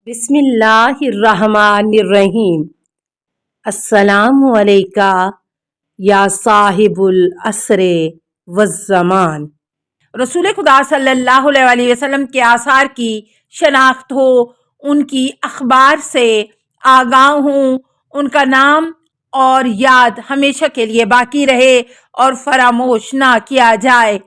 بسم اللہ الرحمن الرحیم۔ السلام علیکہ یا صاحب العصر والزمان۔ رسول خدا صلی اللہ علیہ وسلم کے آثار کی شناخت ہو، ان کی اخبار سے آگاہ ہوں، ان کا نام اور یاد ہمیشہ کے لیے باقی رہے اور فراموش نہ کیا جائے۔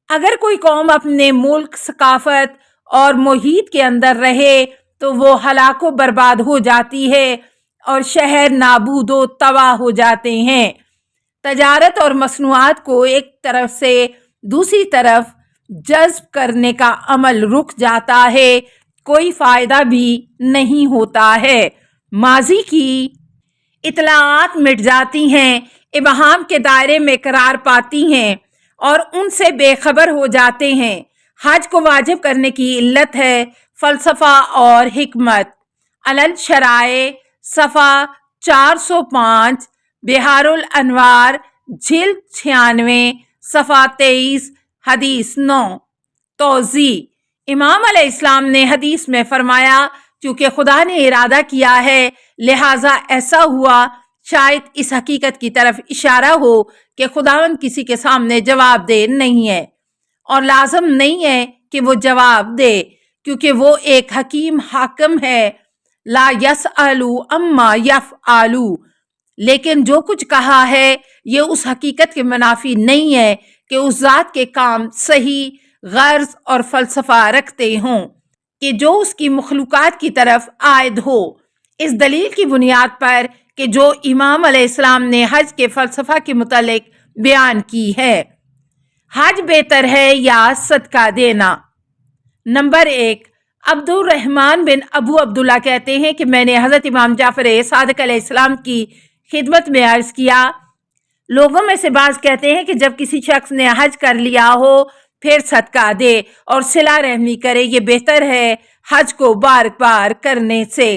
اگر کوئی قوم اپنے ملک، ثقافت اور محیط کے اندر رہے تو وہ ہلاک و برباد ہو جاتی ہے اور شہر نابود و تباہ ہو جاتے ہیں۔ تجارت اور مصنوعات کو ایک طرف سے دوسری طرف جذب کرنے کا عمل رک جاتا ہے، کوئی فائدہ بھی نہیں ہوتا ہے۔ ماضی کی اطلاعات مٹ جاتی ہیں، ابہام کے دائرے میں قرار پاتی ہیں اور ان سے بے خبر ہو جاتے ہیں۔ حج کو واجب کرنے کی علت ہے فلسفہ اور حکمت۔ علل شرائع صفحہ 405، بحار الانوار جلد 96 صفحہ 23، حدیث 9۔ توضیح: امام علیہ السلام نے حدیث میں فرمایا چونکہ خدا نے ارادہ کیا ہے لہٰذا ایسا ہوا۔ شاید اس حقیقت کی طرف اشارہ ہو کہ خداوند کسی کے سامنے جواب دہ نہیں ہے اور لازم نہیں ہے کہ وہ جواب دے، کیونکہ وہ ایک حکیم حاکم ہے۔ لا یسأل عما یفعل، لیکن جو کچھ کہا ہے یہ اس حقیقت کے منافی نہیں ہے کہ اس ذات کے کام صحیح غرض اور فلسفہ رکھتے ہوں کہ جو اس کی مخلوقات کی طرف عائد ہو۔ اس دلیل کی بنیاد پر کہ جو امام علیہ السلام نے حج کے فلسفہ کے متعلق بیان کی ہے۔ حج بہتر ہے یا صدقہ دینا؟ نمبر 1، عبد الرحمن بن ابو عبداللہ کہتے ہیں کہ میں نے حضرت امام جعفر صادق علیہ السلام کی خدمت میں عرض کیا، لوگوں میں سے بعض کہتے ہیں کہ جب کسی شخص نے حج کر لیا ہو پھر صدقہ دے اور صلہ رحمی کرے، یہ بہتر ہے حج کو بار بار کرنے سے۔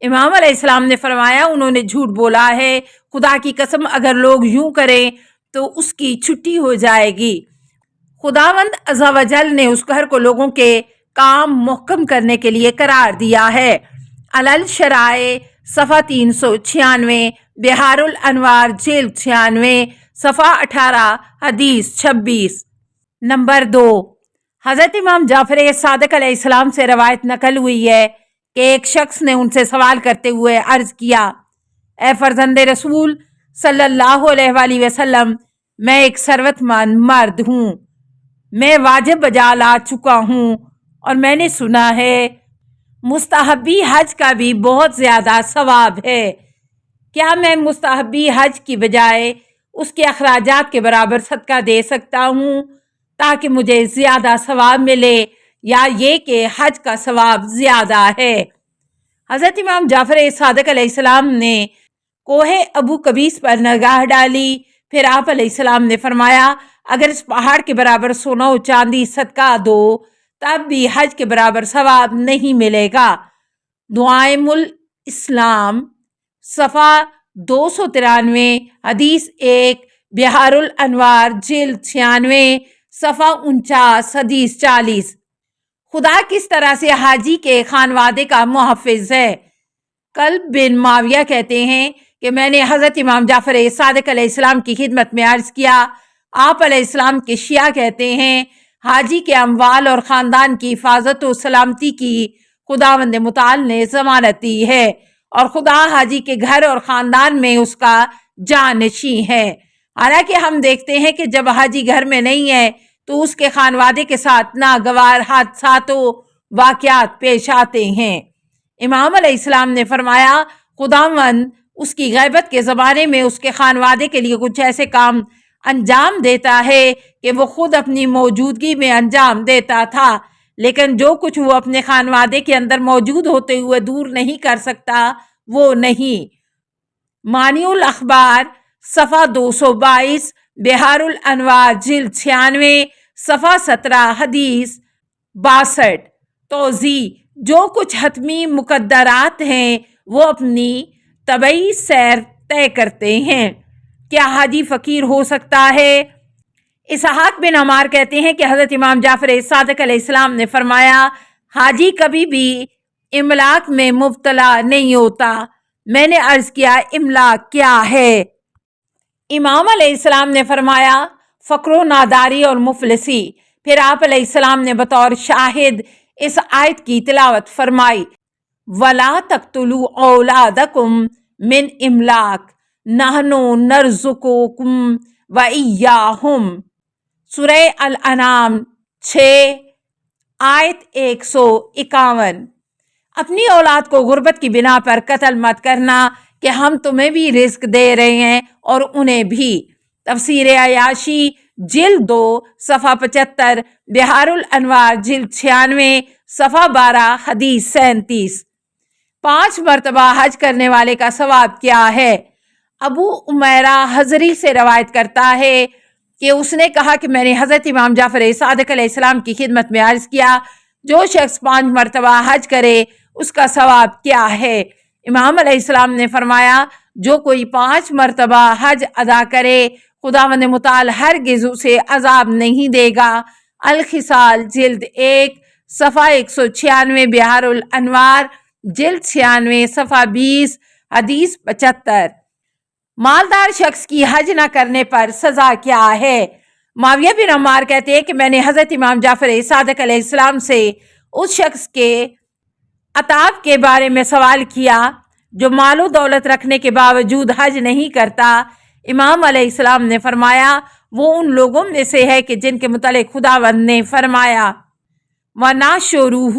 امام علیہ السلام نے فرمایا، انہوں نے جھوٹ بولا ہے، خدا کی قسم اگر لوگ یوں کریں تو اس کی چھٹی ہو جائے گی۔ خداوند عز و جل نے اس گھر کو لوگوں کے کام محکم کرنے کے لیے قرار دیا ہے۔ علل شرائع صفحہ 396، بحار الانوار جلد 96 صفحہ 18، حدیث 26۔ نمبر 2، حضرت امام جعفر صادق علیہ السلام سے روایت نقل ہوئی ہے کہ ایک شخص نے ان سے سوال کرتے ہوئے عرض کیا، اے فرزند رسول صلی اللہ علیہ وآلہ وسلم، میں ایک ثروت مند مرد ہوں، میں واجب بجا لا چکا ہوں اور میں نے سنا ہے مستحبی حج کا بھی بہت زیادہ ثواب ہے، کیا میں مستحبی حج کی بجائے اس کے اخراجات کے برابر صدقہ دے سکتا ہوں تاکہ مجھے زیادہ ثواب ملے، یا یہ کہ حج کا ثواب زیادہ ہے؟ حضرت امام جعفر صادق علیہ السلام نے کوہ ابو قبیس پر نگاہ ڈالی، پھر آپ علیہ السلام نے فرمایا، اگر اس پہاڑ کے برابر سونا و چاندی صدقہ دو تب بھی حج کے برابر ثواب نہیں ملے گا۔ دعائم الاسلام صفحہ 293، حدیث 1، بحار الانوار جلد 96 صفحہ 49، حدیث 40۔ خدا کس طرح سے حاجی کے خانوادے کا محافظ ہے؟ قلب بن معاویہ کہتے ہیں کہ میں نے حضرت امام جعفر صادق علیہ السلام کی خدمت میں عرض کیا، آپ علیہ السلام کے شیعہ کہتے ہیں حاجی کے اموال اور خاندان کی حفاظت و سلامتی کی خداوند متعال نے ضمانت دی ہے اور خدا حاجی کے گھر اور خاندان میں اس کا جانشین ہے۔ حالانکہ ہم دیکھتے ہیں کہ جب حاجی گھر میں نہیں ہے تو اس کے خانوادے کے ساتھ ناگوار حادثات و واقعات پیش آتے ہیں۔ امام علیہ السلام نے فرمایا، خداوند اس کی غیبت کے زمانے میں اس کے خانوادے کے لیے کچھ ایسے کام انجام دیتا ہے کہ وہ خود اپنی موجودگی میں انجام دیتا تھا، لیکن جو کچھ وہ اپنے خانوادے کے اندر موجود ہوتے ہوئے دور نہیں کر سکتا وہ نہیں۔ مانی الاخبار صفحہ 222، بحار الانوار جلد 96 صفحہ 17، حدیث 62۔ توضیح: جو کچھ حتمی مقدرات ہیں وہ اپنی طبعی سیر طے کرتے ہیں۔ کیا حاجی فقیر ہو سکتا ہے؟ اسحاق بن عمار کہتے ہیں کہ حضرت امام جعفر صادق علیہ السلام نے فرمایا، حاجی کبھی بھی املاک میں مبتلا نہیں ہوتا۔ میں نے عرض کیا املاک کیا ہے؟ امام علیہ السلام نے فرمایا فقر و ناداری اور مفلسی۔ پھر آپ علیہ السلام نے بطور شاہد اس آیت کی تلاوت فرمائی وَلَا تَقْتُلُوا أَوْلَادَكُمْ مِنْ إِمْلَاقٍ نَحْنُ نَرْزُقُكُمْ وَإِيَّاهُمْ، سورہ الانعام 6 آیت 151۔ اپنی اولاد کو غربت کی بنا پر قتل مت کرنا کہ ہم تمہیں بھی رزق دے رہے ہیں اور انہیں بھی۔ تفسیر عیاشی جلد 2 صفحہ 75، بحار الانوار جلد 96 صفحہ 12، حدیث 37۔ 5 مرتبہ حج کرنے والے کا ثواب کیا ہے؟ ابو امیرہ حضری سے روایت کرتا ہے کہ اس نے کہا کہ میں نے حضرت امام جعفر صادق علیہ السلام کی خدمت میں عرض کیا جو شخص 5 مرتبہ حج کرے اس کا ثواب کیا ہے؟ امام علیہ السلام نے فرمایا جو کوئی 5 مرتبہ حج ادا کرے خداوند متعال ہرگز اسے عذاب نہیں دے گا۔ الخصال جلد 1 صفحہ 196، بحار الانوار جلد 96 صفحہ 20، حدیث 75۔ مالدار شخص کی حج نہ کرنے پر سزا کیا ہے؟ معاویہ بن عمار کہتے ہیں کہ میں نے حضرت امام جعفر صادق علیہ السلام سے اس شخص کے عطاب کے بارے میں سوال کیا جو مال و دولت رکھنے کے باوجود حج نہیں کرتا۔ امام علیہ السلام نے فرمایا وہ ان لوگوں میں سے ہے کہ جن کے متعلق خداوند نے فرمایا وَنَحْشُرُهُ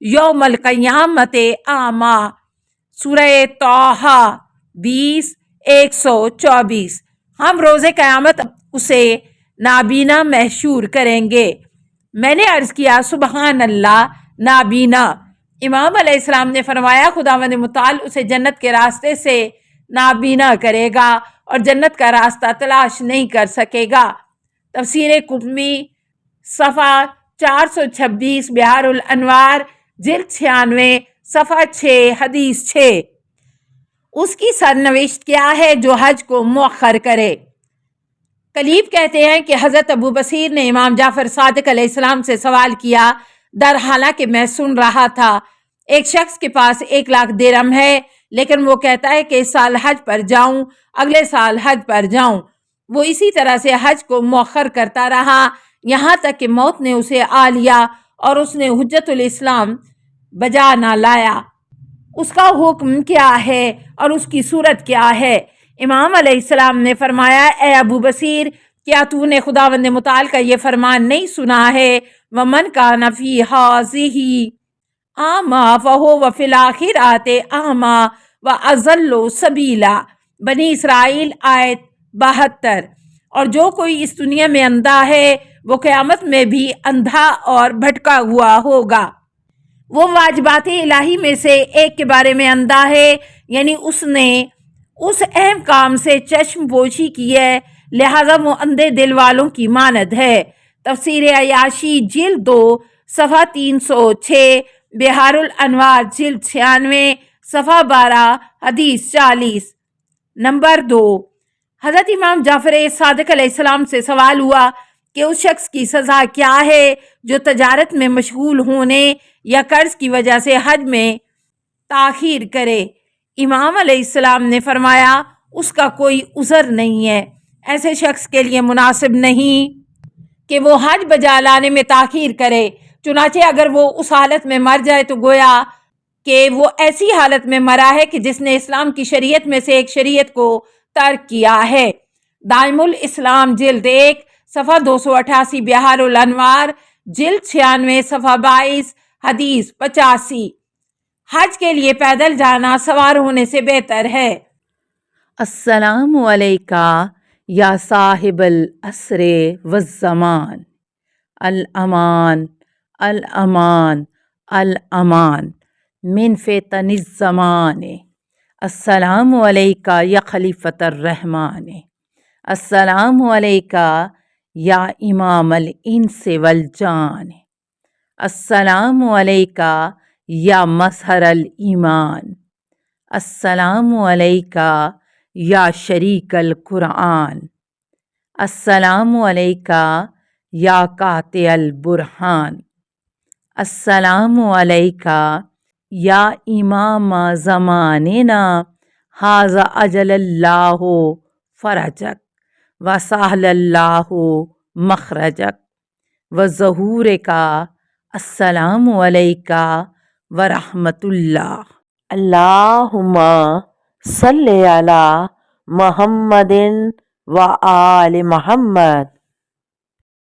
یوم القیامت اعمیٰ، سورہ طٰہٰ 20 124۔ ہم روز قیامت اسے نابینا محشور کریں گے۔ میں نے عرض کیا سبحان اللہ، نابینا؟ امام علیہ السلام نے فرمایا خداوند متعال اسے جنت کے راستے سے نابینا کرے گا اور جنت کا راستہ تلاش نہیں کر سکے گا۔ تفسیر قرطبی صفحہ 426، بحار الانوار جلد 96 صفحہ 6، حدیث 6۔ اس کی سرنوشت کیا ہے جو حج کو مؤخر کرے؟ کلیب کہتے ہیں کہ حضرت ابو بصیر نے امام جعفر صادق علیہ السلام سے سوال کیا در حالانکہ میں سن رہا تھا ایک شخص کے پاس 1,00,000 درہم ہے لیکن وہ کہتا ہے کہ اس سال حج پر جاؤں، اگلے سال حج پر جاؤں۔ وہ اسی طرح سے حج کو مؤخر کرتا رہا یہاں تک کہ موت نے اسے آ لیا اور اس نے حجت الاسلام بجا نہ لایا۔ اس کا حکم کیا ہے اور اس کی صورت کیا ہے؟ امام علیہ السلام نے فرمایا اے ابو بصیر کیا تو نے خداوند متعال کا یہ فرمان نہیں سنا ہے وَمَنْ كَانَ فِي هَٰذِهِ أَعْمَىٰ فَهُوَ فِي الْآخِرَةِ أَعْمَىٰ وَأَضَلُّ سَبِيلًا، بنی اسرائیل آیت 72۔ اور جو کوئی اس دنیا میں اندھا ہے وہ قیامت میں بھی اندھا اور بھٹکا ہوا ہوگا۔ وہ واجبات الہی میں سے ایک کے بارے میں اندھا ہے، یعنی اس نے اس اہم کام سے چشم پوشی کی ہے لہذا وہ اندھے دل والوں کی مانند ہے۔ تفسیر عیاشی جلد 2 صفحہ 306، بحار الانوار جلد 96 صفحہ 12، حدیث 40۔ نمبر 2، حضرت امام جعفر صادق علیہ السلام سے سوال ہوا کہ اس شخص کی سزا کیا ہے جو تجارت میں مشغول ہونے یا قرض کی وجہ سے حج میں تاخیر کرے۔ امام علیہ السلام نے فرمایا اس کا کوئی عذر نہیں ہے، ایسے شخص کے لیے مناسب نہیں کہ وہ حج بجا لانے میں تاخیر کرے، چنانچہ اگر وہ اس حالت میں مر جائے تو گویا کہ وہ ایسی حالت میں مرا ہے کہ جس نے اسلام کی شریعت میں سے ایک شریعت کو ترک کیا ہے۔ دائم الاسلام جلد 1 صفحہ 288، بحار الانوار جلد 96 صفحہ 22، حدیث 85۔ حج کے لیے پیدل جانا سوار ہونے سے بہتر ہے۔ السلام علیکہ یا صاحب العصر والزمان، الامان الامان الامان من فتن الزمان۔ السلام علیکہ یا خلیفۃ الرحمن، السلام علیکہ یا امام الانس والجان، السلام علیکہ یا مظہر الایمان، السلام علیکہ یا شریک القرآن، السلام علیکہ یا قاطع البرہان، السلام علیکہ یا امام زماننا ھذا اجل اللہ فرجک وسہل اللہ مخرجک وظہور کا السلام علیکہ ورحمۃ اللہ۔ اللہم صلی علی محمد و آل محمد